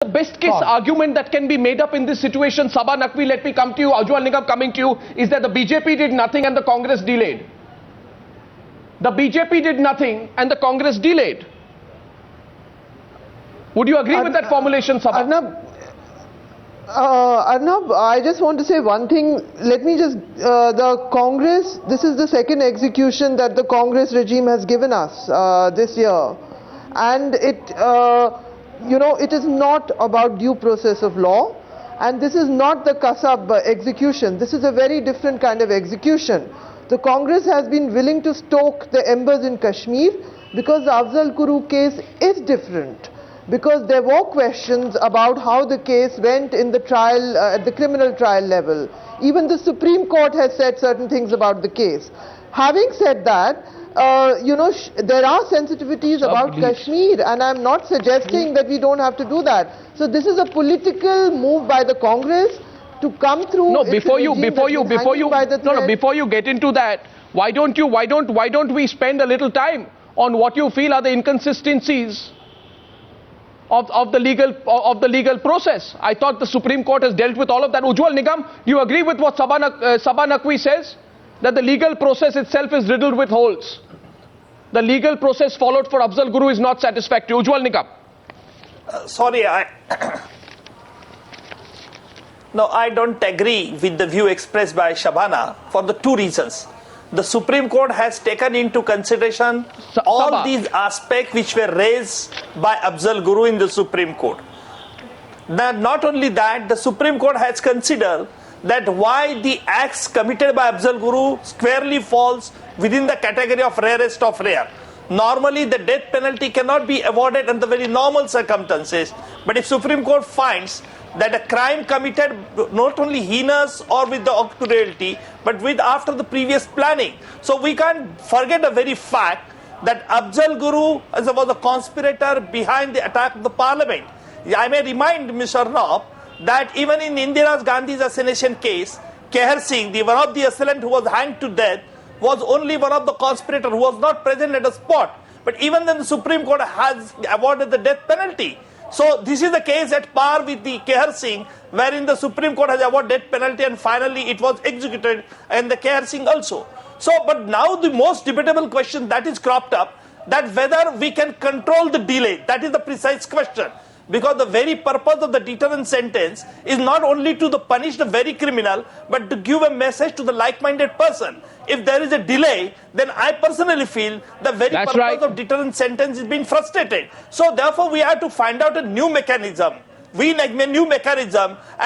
The best case argument that can be made up in this situation, Saba Naqvi, let me come to you, Ujjwal Nigam coming to you, is that the BJP did nothing and the Congress delayed. The BJP did nothing and the Congress delayed. Would you agree with that formulation, Saba? Arnab, I just want to say one thing. Let me just, the Congress, this is the second execution that the Congress regime has given us this year. And it is not about due process of law. And this is not the Kasab execution. This is a very different kind of execution. The Congress has been willing to stoke the embers in Kashmir because the Afzal Guru case is different. Because there were questions about how the case went in the trial, at the criminal trial level. Even the Supreme Court has said certain things about the case. Having said that, there are sensitivities about Kashmir, and I'm not suggesting that we don't have to do that. So this is a political move by the Congress to come through. No, before you get into that, why don't we spend a little time on what you feel are the inconsistencies of the legal process? I thought the Supreme Court has dealt with all of that. Ujjwal Nigam, do you agree with what Saba Naqvi says? That the legal process itself is riddled with holes. The legal process followed for Afzal Guru is not satisfactory. Ujjwal Nigam. No, I don't agree with the view expressed by Shabana for the two reasons. The Supreme Court has taken into consideration all these aspects which were raised by Afzal Guru in the Supreme Court. Not only that, the Supreme Court has considered that why the acts committed by Afzal Guru squarely falls within the category of rarest of rare. Normally, the death penalty cannot be awarded under very normal circumstances. But if Supreme Court finds that a crime committed not only heinous or with the cruelty, but with after the previous planning. So we can't forget the very fact that Afzal Guru was a conspirator behind the attack of the parliament. I may remind Mr. Arnab that even in Indira Gandhi's assassination case, Kehar Singh, one of the assailant who was hanged to death, was only one of the conspirators who was not present at the spot. But even then the Supreme Court has awarded the death penalty. So this is the case at par with the Kehar Singh, wherein the Supreme Court has awarded death penalty and finally it was executed, and the Kehar Singh also. So, but now the most debatable question that is cropped up, that whether we can control the delay, that is the precise question. Because the very purpose of the deterrent sentence is not only to punish the very criminal, but to give a message to the like-minded person. If there is a delay, then I personally feel the very purpose of deterrent sentence is being frustrated. So therefore, we have to find out a new mechanism. And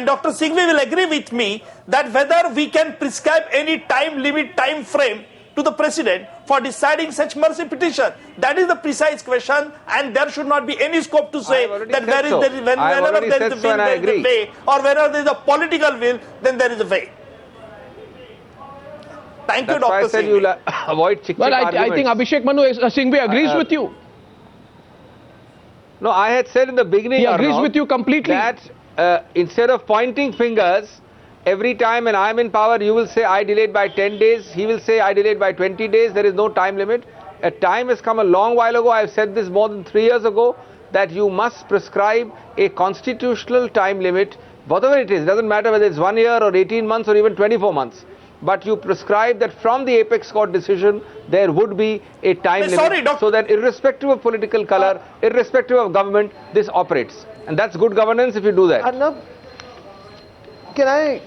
Dr. Singhvi will agree with me that whether we can prescribe any time limit, time frame to the president for deciding such mercy petition. That is the precise question, and there should not be any scope to say that whenever there is a will, there is a way, or whenever there is a political will, then there is a way. Thank you, Dr. Singhvi. Well, I think Abhishek Manu Singhvi agrees with you. No, I had said in the beginning, he agrees with you completely, that instead of pointing fingers, every time when I am in power, you will say I delayed by 10 days. He will say I delayed by 20 days. There is no time limit. A time has come a long while ago. I have said this more than 3 years ago, that you must prescribe a constitutional time limit, whatever it is. It doesn't matter whether it's 1 year or 18 months or even 24 months. But you prescribe that from the Apex Court decision, there would be a time limit, so that irrespective of political color, irrespective of government, this operates. And that's good governance if you do that. Can I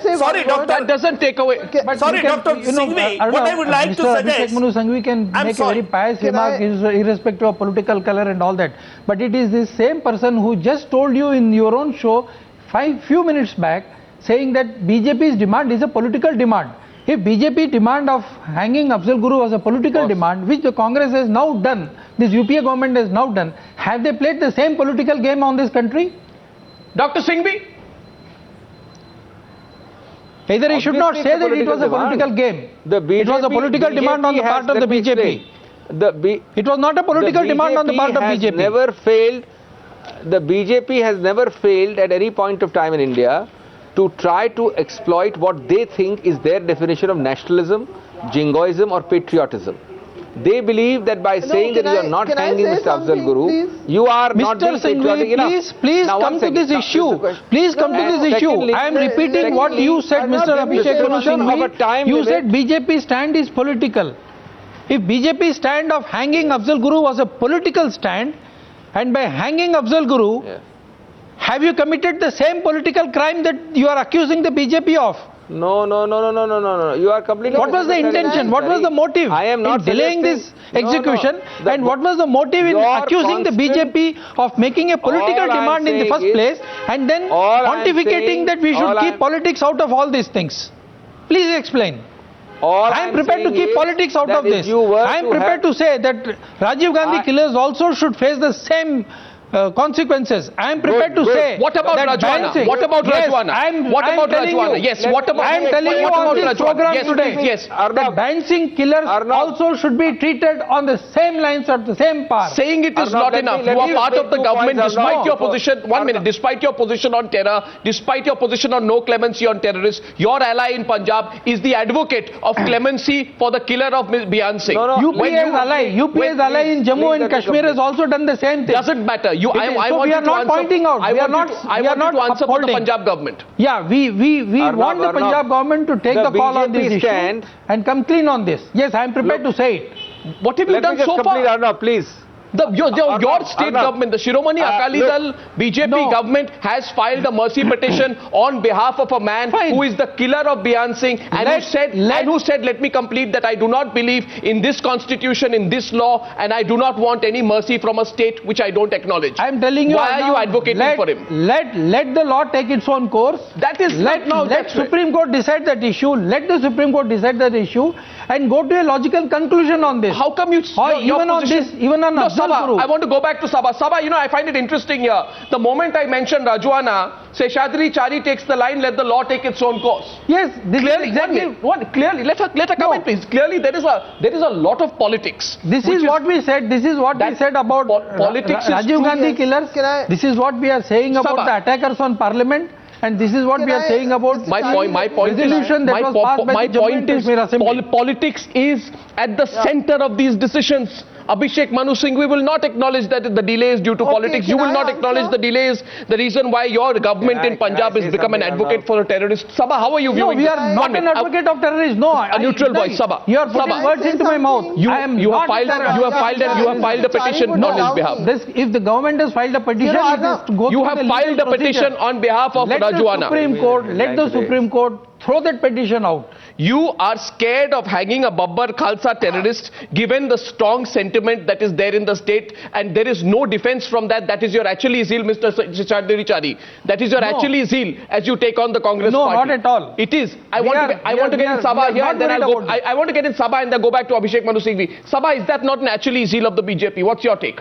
say sorry, Doctor, that doesn't take away. Sorry, Dr. Singhvi, what I would like to suggest. Abhishek Manu Singhvi can make a very pious remark irrespective of political color and all that. But it is the same person who just told you in your own show few minutes back, saying that BJP's demand is a political demand. If BJP demand of hanging Afzal Guru was a political demand, which the Congress has now done, this UPA government has now done, have they played the same political game on this country? Dr. Singhvi? Either he should not say that it was a political game. It was a political demand on the part of the BJP. It was not a political demand on the part of BJP. The BJP has never failed at any point of time in India to try to exploit what they think is their definition of nationalism, jingoism or patriotism. They believe that by saying that you are not hanging Mr. Afzal Guru, you are not being patriotic enough. Please come to this issue. Please come to this issue. I am repeating what you said, Mr. Abhishek Manu Singhvi. You said BJP stand is political. If BJP stand of hanging Afzal Guru was a political stand, and by hanging Afzal Guru, have you committed the same political crime that you are accusing the BJP of? No. You are completely... What was the intention? What was the motive I am not in delaying this execution? No. And what was the motive in accusing the BJP of making a political demand in the first place and then pontificating that we should keep politics out of all these things? Please explain. I am prepared to keep politics out of this. I am prepared to say that Rajiv Gandhi killers also should face the same consequences. I am prepared to say. What about Rajwana? What about Rajwana? What about Rajwana? Yes, what about? I am telling you on this program today. Yes, that dancing killers also should be treated on the same lines or the same path. Saying it is not enough. You are part of the government despite your position. 1 minute. Despite your position on terror, despite your position on no clemency on terrorists, your ally in Punjab is the advocate of clemency for the killer of Beyan Singh. UPA's ally in Jammu and Kashmir has also done the same thing. Doesn't matter. I want we are not pointing out. I want you to answer for the Punjab government. Yeah, we want the Punjab government to take the call on this issue and come clean on this. Yes, I am prepared to say it. What have you done so far? Arnab, please. Your state government, the Shiromani Akali Dal BJP government has filed a mercy petition on behalf of a man who is the killer of Beyan Singh and who said, let me complete that I do not believe in this constitution, in this law, and I do not want any mercy from a state which I don't acknowledge. I am telling you, why are you advocating for him? Let the law take its own course. That is let Supreme Court decide that issue. Let the Supreme Court decide that issue and go to a logical conclusion on this. How come you... even on this, even on Sabha, I want to go back to Sabha. Sabha, I find it interesting here. The moment I mention Rajwana, Seshadri Chari takes the line, let the law take its own course. Yes, this clearly, is exactly... Clearly, let her comment, please. Clearly, there is a lot of politics. This is what we said. This is what we said about politics. Rajiv Gandhi killers. This is what we are saying about the attackers on Parliament. And this is what we are saying about my point is politics is at the center of these decisions. Abhishek Manu Singhvi will not acknowledge that the delay is due to politics. You will not acknowledge the delay is the reason why your government in Punjab has become an advocate for a terrorist. Sabha, how are you viewing this? No, we are not an advocate of terrorists. No, a neutral voice. Sabha, you are putting words into my mouth. You have filed a petition on his behalf. If the government has filed a petition, you have filed a petition on behalf of Rajwana. Let the Supreme Court throw that petition out. You are scared of hanging a Babbar Khalsa terrorist given the strong sentiment that is there in the state, and there is no defense from that. That is your actually zeal, Mr. Seshadri Chari. That is your actually zeal as you take on the Congress party. No, not at all. It is. I want to get in Sabha here and then I want to get in Sabha and then go back to Abhishek Manu Singhvi. Sabha, is that not an actually zeal of the BJP? What's your take?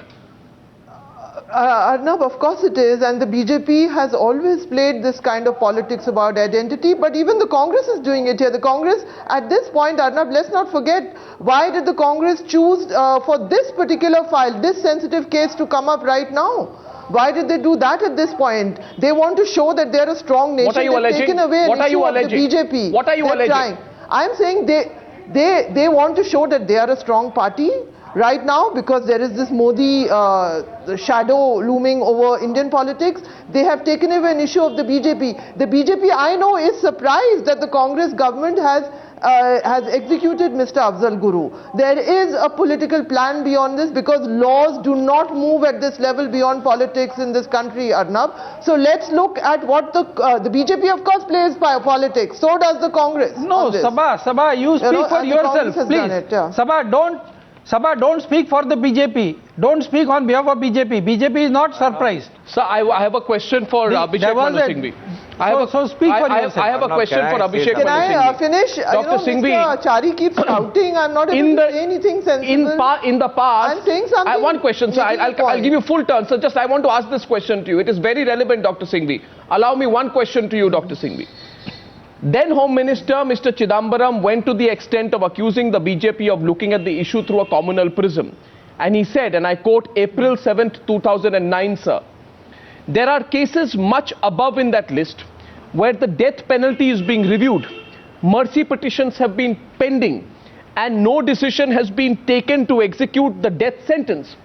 Arnab, of course it is, and the BJP has always played this kind of politics about identity, but even the Congress is doing it here. The Congress, at this point, Arnab, let's not forget, why did the Congress choose for this particular file, this sensitive case to come up right now? Why did they do that at this point? They want to show that they're a strong nation. What are you alleging? Taken away What are you alleging? The BJP. What are you alleging? I'm saying they want to show that they are a strong party right now because there is this Modi shadow looming over Indian politics. They have taken away an issue of the BJP. The BJP, I know, is surprised that the Congress government has executed Mr. Afzal Guru. There is a political plan beyond this because laws do not move at this level beyond politics in this country, Arnab. So let's look at what the BJP, of course, plays politics. So does the Congress. No, Sabha, you speak for yourself, please. Sabha, don't speak for the BJP. Don't speak on behalf of BJP. BJP is not surprised. Sir, I have a question for Abhishek Manu Singhvi. So speak for yourself. I have a question for Abhishek Manu Singhvi. Can I finish? Dr. Singhvi, Mr. Chari keeps shouting. I'm not able to say anything sensible. In the past, I'm saying something. One question, sir. I'll give you full turn. So I want to ask this question to you. It is very relevant, Dr. Singhvi. Allow me one question to you, Dr. Singhvi. Then Home Minister Mr. Chidambaram went to the extent of accusing the BJP of looking at the issue through a communal prism. And he said, and I quote, April 7th, 2009, sir, there are cases much above in that list where the death penalty is being reviewed. Mercy petitions have been pending. and no decision has been taken to execute the death sentence,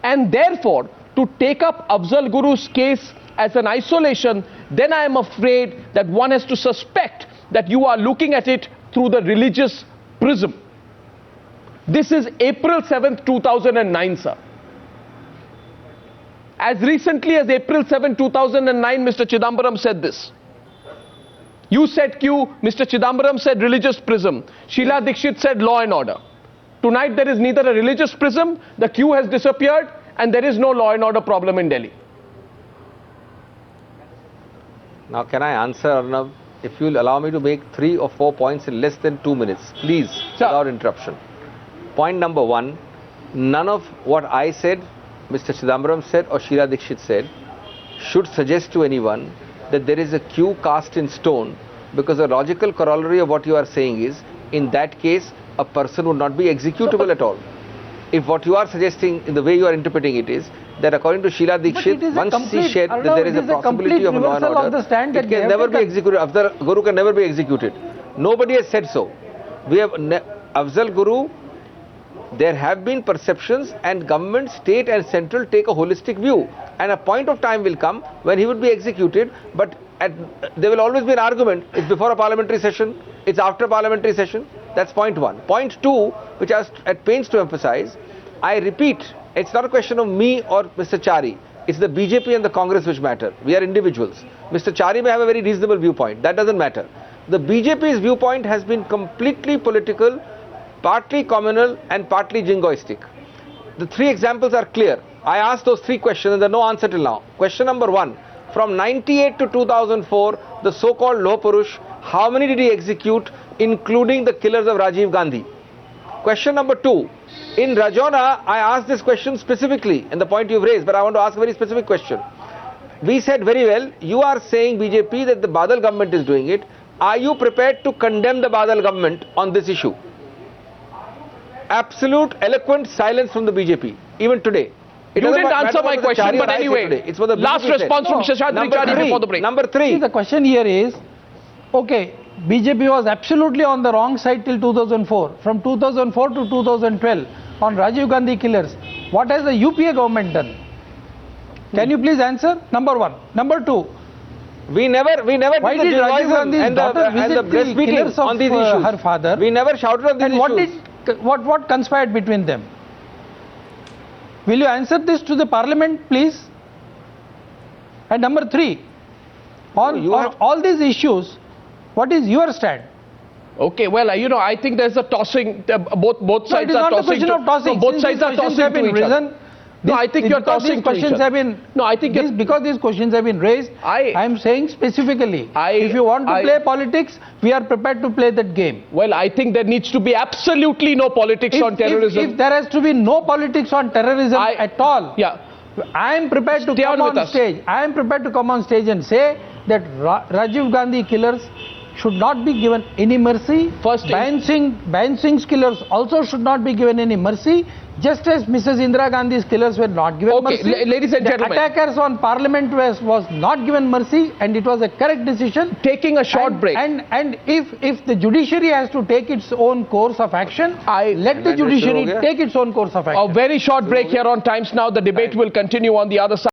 and therefore to take up Afzal Guru's case as an isolation, then I am afraid that one has to suspect that you are looking at it through the religious prism. This is April 7th, 2009, sir. As recently as April 7, 2009, Mr. Chidambaram said this. You said Q, Mr. Chidambaram said religious prism. Sheila Dikshit said law and order. Tonight there is neither a religious prism, the Q has disappeared, and there is no law and order problem in Delhi. Now can I answer, Arnav? If you'll allow me to make 3 or 4 points in less than 2 minutes, please, without interruption. Point number 1, none of what I said, Mr. Chidambaram said or Sheila Dikshit said should suggest to anyone that there is a queue cast in stone, because a logical corollary of what you are saying is, in that case, a person would not be executable at all. If what you are suggesting, in the way you are interpreting it, is that according to Sheila Dikshit, once she said that there is a possibility of a law and order, it can never be executed. Afzal Guru can never be executed. Nobody has said so. We have Afzal Guru. There have been perceptions, and government, state and central take a holistic view, and a point of time will come when he would be executed, but there will always be an argument. It's before a parliamentary session, it's after a parliamentary session. That's point 1. Point 2, which I was at pains to emphasize, I repeat, it's not a question of me or Mr. Chari. It's the BJP and the Congress which matter. We are individuals. Mr. Chari may have a very reasonable viewpoint. That doesn't matter. The BJP's viewpoint has been completely political, partly communal and partly jingoistic. The 3 examples are clear. I asked those 3 questions and there's no answer till now. Question number 1, from 98 to 2004, the so-called Loh Purush, how many did he execute, including the killers of Rajiv Gandhi? Question number 2, in Rajona, I asked this question specifically, and the point you've raised, but I want to ask a very specific question. We said very well, you are saying BJP that the Badal government is doing it. Are you prepared to condemn the Badal government on this issue? Absolute eloquent silence from the BJP, even today. You didn't answer my question, but anyway, it's what the last response from Seshadri Chari before the break. Number 3. See, the question here is, okay, BJP was absolutely on the wrong side till 2004. From 2004 to 2012, on Rajiv Gandhi killers, what has the UPA government done? Can you please answer? Number 1. Number 2. We never Why did Rajiv Gandhi's daughter visit the killers of on these issues? Her father? We never shouted on these issues. And what conspired between them? Will you answer this to the parliament, please? And number 3, on all these issues, what is your stand? Okay, well, I think there's a tossing. Both sides are tossing. Both sides are tossing to each other. No, I think you're tossing questions have been. No, I think because these questions have been raised. I am saying specifically, if you want to play politics, we are prepared to play that game. Well, I think there needs to be absolutely no politics on terrorism. If there has to be no politics on terrorism at all, I am prepared to come on stage. I am prepared to come on stage and say that Rajiv Gandhi killers should not be given any mercy. First, Bain Singh's killers also should not be given any mercy. Just as Mrs. Indira Gandhi's killers were not given mercy. Ladies and gentlemen. The attackers on Parliament was not given mercy, and it was a correct decision. Taking a short break. And if the judiciary has to take its own course of action, let the judiciary take its own course of action. A very short break here on Times Now. The debate will continue on the other side.